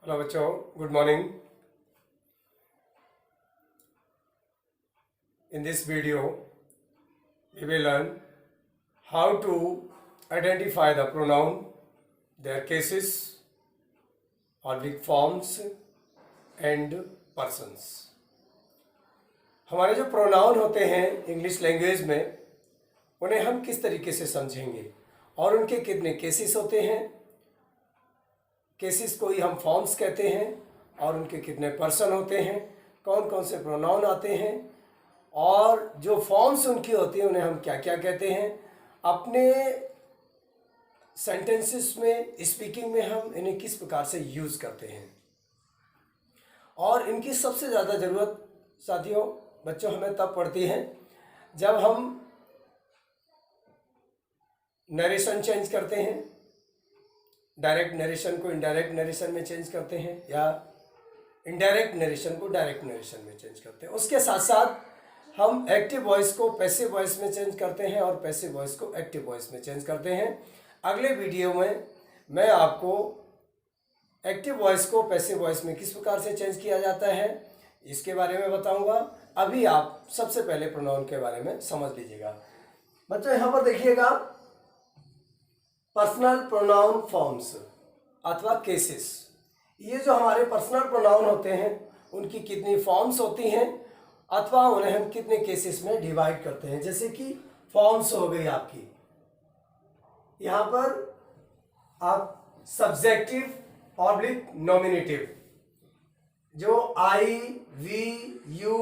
Hello बच्चों, good morning. In this video, we will learn how to identify the pronoun, their cases, oblique forms and persons. हमारे जो pronoun होते हैं English language में, उन्हें हम किस तरीके से समझेंगे और उनके कितने केसेस होते हैं। केसेस को ही हम फॉर्म्स कहते हैं और उनके कितने पर्सन होते हैं, कौन कौन से प्रोनाउन आते हैं और जो फॉर्म्स उनकी होती हैं उन्हें हम क्या क्या कहते हैं। अपने सेंटेंसेस में, स्पीकिंग में हम इन्हें किस प्रकार से यूज़ करते हैं और इनकी सबसे ज़्यादा ज़रूरत साथियों बच्चों हमें तब पड़ती है जब हम नरेशन चेंज करते हैं, डायरेक्ट नरेशन को इनडायरेक्ट नरेशन में चेंज करते हैं या इनडायरेक्ट नरेशन को डायरेक्ट नरेशन में चेंज करते हैं। उसके साथ साथ हम एक्टिव वॉइस को पैसिव वॉइस में चेंज करते हैं और पैसिव वॉइस को एक्टिव वॉइस में चेंज करते हैं। अगले वीडियो में मैं आपको एक्टिव वॉइस को पैसिव वॉइस में किस प्रकार से चेंज किया जाता है इसके बारे में बताऊंगा। अभी आप सबसे पहले प्रोनाउन के बारे में समझ लीजिएगा। बच्चों यहाँ पर देखिएगा, पर्सनल प्रोनाउन फॉर्म्स अथवा केसेस। ये जो हमारे पर्सनल प्रोनाउन होते हैं उनकी कितनी फॉर्म्स होती हैं अथवा उन्हें हम कितने केसेस में डिवाइड करते हैं। जैसे कि फॉर्म्स हो गई आपकी, यहाँ पर आप सब्जेक्टिव ऑब्लिक नॉमिनेटिव, जो I, we, you,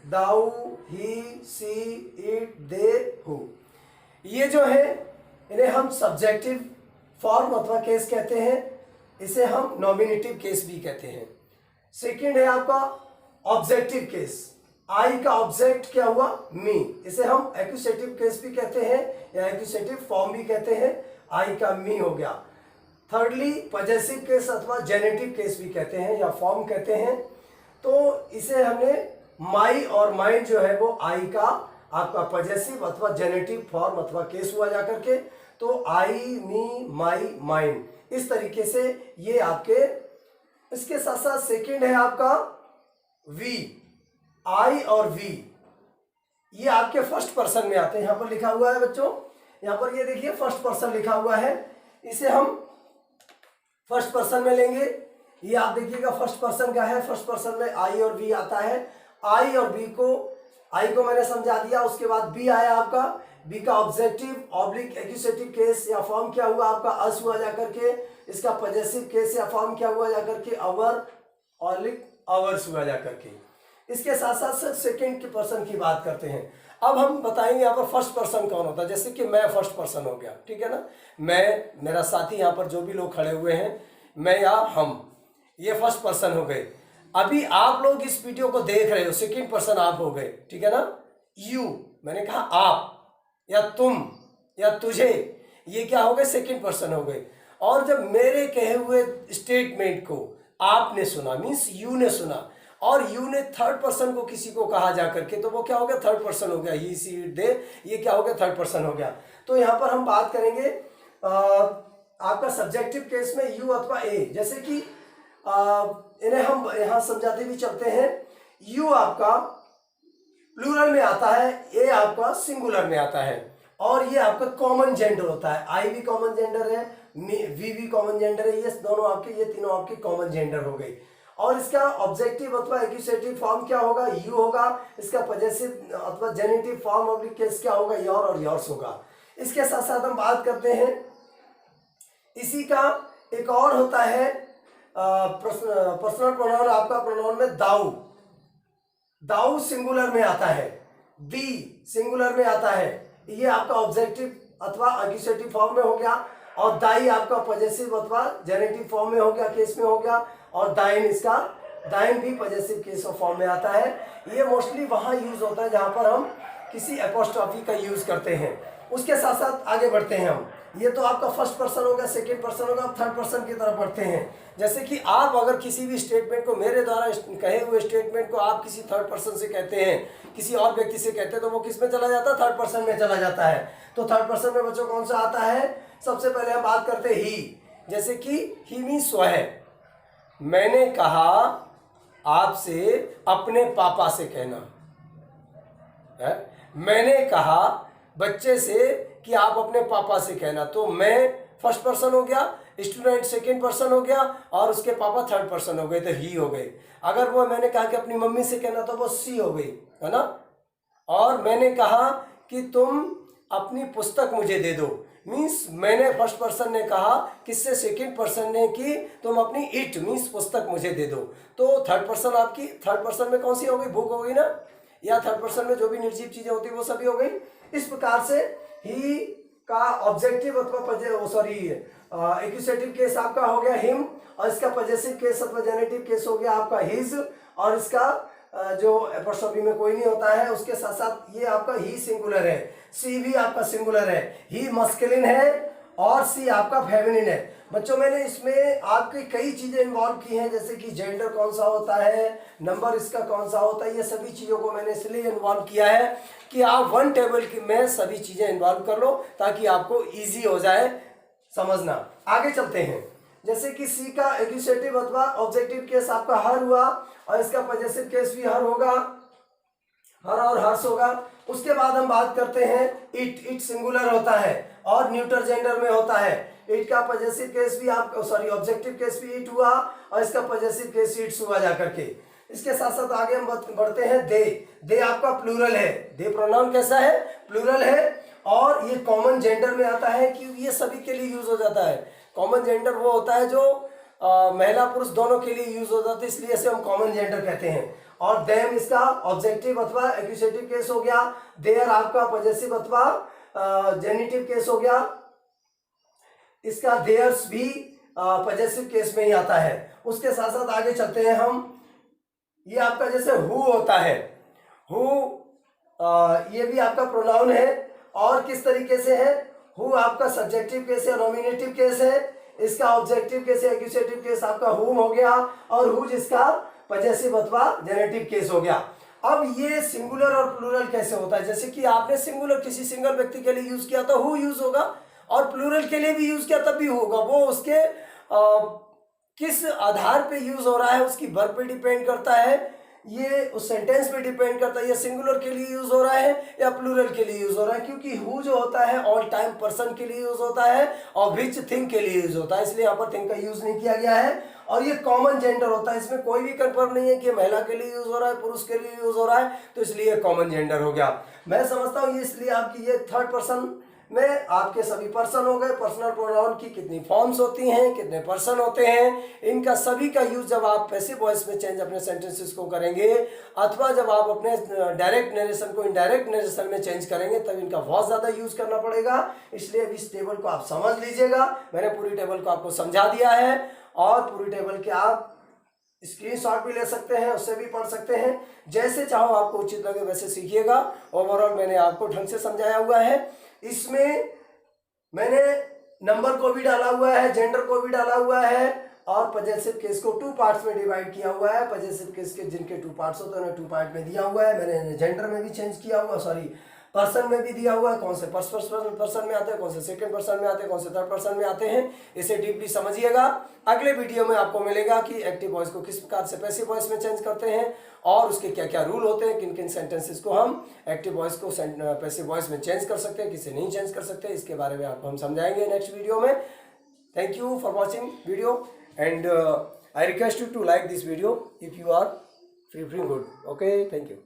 thou, he, she, it, they, who, ये जो है इन्हें हम सब्जेक्टिव फॉर्म अथवा केस कहते हैं। इसे हम नॉमिनेटिव केस भी कहते हैं। सेकंड है आपका ऑब्जेक्टिव केस। आई का ऑब्जेक्ट क्या हुआ? मी। इसे हम एक्यूसेटिव केस भी कहते हैं या एक्यूसेटिव फॉर्म भी कहते हैं। आई का मी हो गया। थर्डली पजेसिव केस अथवा जेनेटिव केस भी कहते हैं या फॉर्म कहते हैं। तो इसे हमने माई और माइंड जो है वो आई का आपका पजेसिव अथवा जेनेटिव फॉर्म अथवा केस हुआ जाकर के। तो आई, मी, माई, माइंड, इस तरीके से ये आपके। इसके साथ साथ सेकंड है आपका वी। आई और वी ये आपके फर्स्ट पर्सन में आते हैं। यहां पर लिखा हुआ है बच्चों, यहां पर ये देखिए फर्स्ट पर्सन लिखा हुआ है। इसे हम फर्स्ट पर्सन में लेंगे। ये आप देखिएगा फर्स्ट पर्सन का है। फर्स्ट पर्सन में आई और वी आता है। आई और बी को, आई को मैंने समझा दिया। उसके बाद बी आया आपका। बी का ऑब्जेक्टिव ऑब्लिक एक्यूसेटिव केस या फॉर्म क्या हुआ आपका? अस हुआ जाकर के। इसका पजेसिव केस या फॉर्म क्या हुआ जाकर के? अवर ऑब्लिक अवर्स हुआ जाकर के। इसके साथ साथ सेकंड के पर्सन की बात करते हैं। अब हम बताएंगे यहाँ पर फर्स्ट पर्सन कौन होता है। जैसे कि मैं फर्स्ट पर्सन हो गया, ठीक है ना। मैं, मेरा साथी, यहाँ पर जो भी लोग खड़े हुए हैं, मैं या हम, ये फर्स्ट पर्सन हो गए। अभी आप लोग इस वीडियो को देख रहे हो, सेकंड पर्सन आप हो गए, ठीक है ना। यू, मैंने कहा आप या तुम या तुझे, ये क्या हो गए? सेकंड पर्सन हो गए। और जब मेरे कहे हुए स्टेटमेंट को आपने सुना, मीन्स यू ने सुना, और यू ने थर्ड पर्सन को किसी को कहा जा करके, तो वो क्या हो गया? थर्ड पर्सन हो गया। ही, सी, इट, दे, ये क्या हो गया? थर्ड पर्सन हो गया। तो यहाँ पर हम बात करेंगे आपका सब्जेक्टिव केस में यू अथवा ए। जैसे कि इन्हें हम यहां समझाते भी चलते हैं। यू आपका प्लूरल में आता है, ए आपका सिंगुलर में आता है, और ये आपका कॉमन जेंडर होता है। आई भी कॉमन जेंडर है, वी भी कॉमन जेंडर है। ये दोनों आपके, ये तीनों आपके कॉमन जेंडर हो गई। और इसका ऑब्जेक्टिव अथवा एक्यूसेटिव फॉर्म क्या होगा? यू होगा। इसका पजेसिव अथवा जेनेटिव फॉर्म ऑफ केस क्या होगा? योर और योर्स होगा। इसके साथ साथ हम बात करते हैं, इसी का एक और होता है पर्सनल प्रोनाउन। आपका प्रोनाउन में दाऊ, दाऊ सिंगुलर में आता है, दी सिंगुलर में आता है। ये आपका ऑब्जेक्टिव अथवा एक्यूसेटिव फॉर्म में हो गया। और दाई आपका पजेसिव अथवा जेनेटिव फॉर्म में हो गया, केस में हो गया। और दाइन, इसका दाइन भी पजेसिव केस ऑफ फॉर्म में आता है। ये मोस्टली वहां यूज होता है जहां पर हम किसी एपोस्ट्रॉफी का यूज करते हैं। उसके साथ साथ आगे बढ़ते हैं हम। ये तो आपका फर्स्ट पर्सन होगा, सेकंड पर्सन होगा। आप थर्ड पर्सन की तरफ बढ़ते हैं। जैसे कि आप अगर किसी भी स्टेटमेंट को, मेरे द्वारा कहे हुए स्टेटमेंट को आप किसी थर्ड पर्सन से कहते हैं, किसी और व्यक्ति से कहते हैं, तो वो किस में चला जाता है? थर्ड पर्सन में चला जाता है। तो थर्ड पर्सन में बच्चों कौन सा आता है? सबसे पहले हम बात करते हैं ही। जैसे कि ही मीन्स स्वयं, मैंने कहा आपसे अपने पापा से कहना है। मैंने कहा बच्चे से कि आप अपने पापा से कहना, तो मैं फर्स्ट पर्सन हो गया, स्टूडेंट सेकंड पर्सन हो गया और उसके पापा थर्ड पर्सन हो गए, तो ही हो गए। अगर वो मैंने कहा कि अपनी मम्मी से कहना, तो वो सी हो गई, है ना। और मैंने कहा कि तुम अपनी पुस्तक मुझे दे दो, मीन्स मैंने फर्स्ट पर्सन ने कहा, किससे, सेकंड पर्सन ने कि तुम अपनी इट मीन्स पुस्तक मुझे दे दो। तो थर्ड पर्सन आपकी, थर्ड पर्सन में कौन सी हो गई, बुक हो गई ना, या थर्ड पर्सन में जो भी निर्जीव चीजें होती है वो सभी हो गई। इस प्रकार से ही का ऑब्जेक्टिव अथवा सॉरी एक्यूसेटिव केस आपका हो गया हिम, और इसका पजेसिव केस अथवा जेनेटिव केस हो गया आपका हिज, और इसका जो एपोस्ट्रोफी में कोई नहीं होता है, उसके साथ साथ ये आपका ही सिंगुलर है, सी भी आपका सिंगुलर है, ही मस्कुलिन है और सी आपका फेमिनिन है। बच्चों मैंने इसमें आपकी कई चीजें इन्वॉल्व की हैं, जैसे कि जेंडर कौन सा होता है, नंबर इसका कौन सा होता है, ये सभी चीजों को मैंने इसलिए इन्वॉल्व किया है कि आप वन टेबल में सभी चीजें इन्वॉल्व कर लो ताकि आपको ईजी हो जाए समझना। आगे चलते हैं, जैसे कि सी का एक्यूसेटिव अथवा ऑब्जेक्टिव केस आपका हर हुआ, और इसका पजेसिव केस भी हर होगा, हर और हर्ष होगा। उसके बाद हम बात करते हैं इट सिंगुलर होता है और न्यूटर जेंडर में होता है। इट का पजेसिव केस भी आप सॉरी ऑब्जेक्टिव केस भी इट हुआ और इसका पजेसिव केस इट्स हुआ जाकर के। इसके साथ साथ आगे हम बढ़ते हैं दे आपका प्लूरल है, दे प्रोनाउन कैसा है, प्लूरल है, और ये कॉमन जेंडर में आता है कि ये सभी के लिए यूज हो जाता है। कॉमन जेंडर वो होता है जो महिला पुरुष दोनों के लिए यूज हो जाता है, इसलिए इसे हम कॉमन जेंडर कहते हैं। और देम इसका ऑब्जेक्टिव अथवा एक्यूसेटिव केस हो गया, देयर आपका पजेसिव अथवा जेनिटिव केस हो गया, इसका देयर्स भी पजेसिव केस में ही आता है। उसके साथ साथ आगे चलते हैं हम, ये आपका जैसे हु होता है, हु ये भी आपका प्रोनाउन है, और किस तरीके से है, हु आपका सब्जेक्टिव केस है, नॉमिनेटिव केस है, इसका ऑब्जेक्टिव केस है, एक्यूसेटिव केस आपका हुम हो गया, और हुज इसका पजेसिव अथवा जेनेटिव केस हो गया। अब ये सिंगुलर और प्लूरल कैसे होता है, जैसे कि आपने सिंगुलर किसी सिंगल व्यक्ति के लिए यूज किया तो हु यूज होगा, और प्लूरल के लिए भी यूज किया तब भी होगा। वो उसके किस आधार पे यूज हो रहा है, उसकी वर्ब पे डिपेंड करता है, ये उस सेंटेंस पे डिपेंड करता है, ये सिंगुलर के लिए यूज हो रहा है या प्लूरल के लिए यूज हो रहा है। क्योंकि हु जो होता है ऑल टाइम पर्सन के लिए यूज होता है और विच थिंग के लिए यूज होता है, इसलिए यहाँ पर थिंग का यूज नहीं किया गया है। और ये कॉमन जेंडर होता है, इसमें कोई भी कंफर्म नहीं है कि महिला के लिए यूज हो रहा है, पुरुष के लिए यूज हो रहा है, तो इसलिए कॉमन जेंडर हो गया। मैं समझता हूँ ये इसलिए आपकी ये थर्ड पर्सन में आपके सभी पर्सन हो गए। पर्सनल प्रोनाउन की कितनी फॉर्म्स होती हैं, कितने पर्सन होते हैं, इनका सभी का यूज जब आप पैसिव वॉइस में चेंज अपने सेंटेंसेस को करेंगे, अथवा जब आप अपने डायरेक्ट नरेशन को इनडायरेक्ट नरेशन में चेंज करेंगे, तब इनका बहुत ज्यादा यूज करना पड़ेगा। इसलिए इस टेबल को आप समझ लीजिएगा, मैंने पूरी टेबल को आपको समझा दिया है, और पूरी टेबल के आप स्क्रीनशॉट भी ले सकते हैं, उससे भी पढ़ सकते हैं, जैसे चाहो आपको उचित लगे वैसे सीखिएगा। ओवरऑल मैंने आपको ढंग से समझाया हुआ है। इसमें मैंने नंबर को भी डाला हुआ है, जेंडर को भी डाला हुआ है, और पजेसिव केस को 2 पार्ट्स में डिवाइड किया हुआ है। पजेसिव केस के जिनके 2 पार्ट्स होते हैं उन्हें 2 पार्ट में दिया हुआ है। मैंने जेंडर में भी चेंज किया हुआ, सॉरी पर्सन में भी दिया हुआ है, कौन से फर्स्ट पर्सन में आते हैं, कौन से सेकंड पर्सन में आते हैं, कौन से थर्ड पर्सन में आते हैं, इसे डीपली समझिएगा। अगले वीडियो में आपको मिलेगा कि एक्टिव वॉइस को किस प्रकार से पैसिव वॉइस में चेंज करते हैं, और उसके क्या क्या रूल होते हैं, किन किन सेंटेंसेस को हम एक्टिव वॉइस को पैसिव वॉइस में चेंज कर सकते हैं, किसे नहीं चेंज कर सकते, इसके बारे में आपको हम समझाएंगे नेक्स्ट वीडियो में। Thank you for watching video, and I request you to like this video if you are feeling good. Okay, thank you.